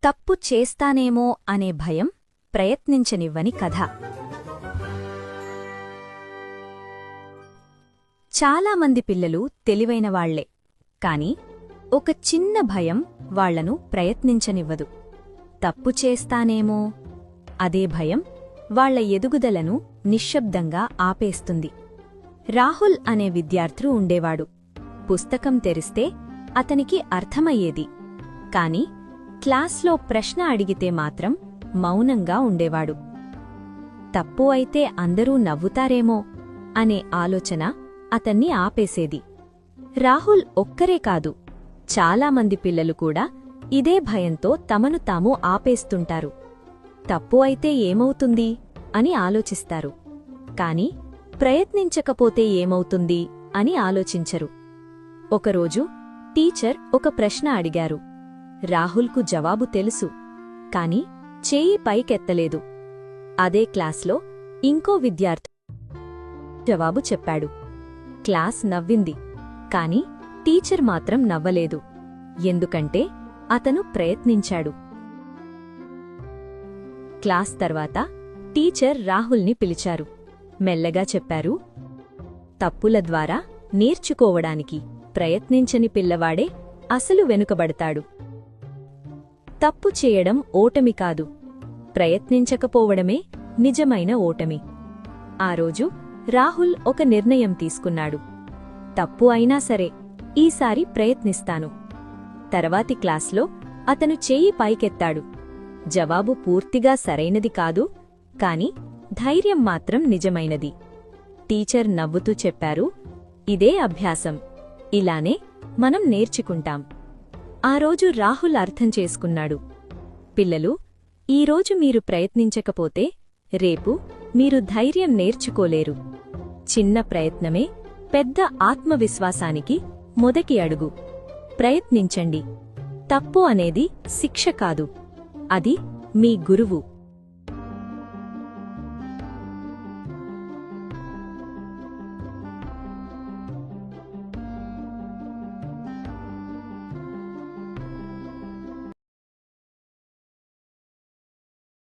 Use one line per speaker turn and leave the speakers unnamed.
తప్పు చేస్తానేమో అనే భయం ప్రయత్నించనివ్వని కథ. చాలామంది పిల్లలు తెలివైనవాళ్లే, కాని ఒక చిన్న భయం వాళ్లను ప్రయత్నించనివ్వదు. తప్పు చేస్తానేమో అదే భయం వాళ్ల ఎదుగుదలను నిశ్శబ్దంగా ఆపేస్తుంది. రాహుల్ అనే విద్యార్థి ఉండేవాడు. పుస్తకం తెరిస్తే అతనికి అర్థమయ్యేది, కాని క్లాస్లో ప్రశ్న అడిగితే మాత్రం మౌనంగా ఉండేవాడు. తప్పు అయితే అందరూ నవ్వుతారేమో అనే ఆలోచన అతన్ని ఆపేసేది. రాహుల్ ఒక్కరే కాదు, చాలామంది పిల్లలు కూడా ఇదే భయంతో తమను తాము ఆపేస్తుంటారు. తప్పు అయితే ఏమవుతుంది అని ఆలోచిస్తారు, కాని ప్రయత్నించకపోతే ఏమవుతుంది అని ఆలోచించరు. ఒకరోజు టీచర్ ఒక ప్రశ్న అడిగారు. రాహుల్కు జవాబు తెలుసు, కాని చేయి పైకెత్తలేదు. అదే క్లాస్లో ఇంకో విద్యార్థి జవాబు చెప్పాడు. క్లాస్ నవ్వింది, కాని టీచర్ మాత్రం నవ్వలేదు. ఎందుకంటే అతను ప్రయత్నించాడు. క్లాస్ తర్వాత టీచర్ రాహుల్ని పిలిచారు. మెల్లగా చెప్పారు, తప్పుల ద్వారా నేర్చుకోవడానికి ప్రయత్నించని పిల్లవాడే అసలు వెనుకబడతాడు. తప్పు చేయడం ఓటమి కాదు, ప్రయత్నించకపోవడమే నిజమైన ఓటమి. ఆ రోజు రాహుల్ ఒక నిర్ణయం తీసుకున్నాడు. తప్పు అయినా సరే ఈసారి ప్రయత్నిస్తాను. తర్వాతి క్లాస్లో అతను చెయ్యి పైకెత్తాడు. జవాబు పూర్తిగా సరైనది కాదు, కాని ధైర్యం మాత్రం నిజమైనది. టీచర్ నవ్వుతూ చెప్పారు, ఇదే అభ్యాసం, ఇలానే మనం నేర్చుకుంటాం. ఆ రోజు రాహుల్ అర్థం చేసుకున్నాడు, పిల్లలు, ఈరోజు మీరు ప్రయత్నించకపోతే రేపు మీరు ధైర్యం నేర్చుకోలేరు. చిన్న ప్రయత్నమే పెద్ద ఆత్మవిశ్వాసానికి మొదటి అడుగు. ప్రయత్నించండి. తప్పు అనేది శిక్ష కాదు, అది మీ గురువు.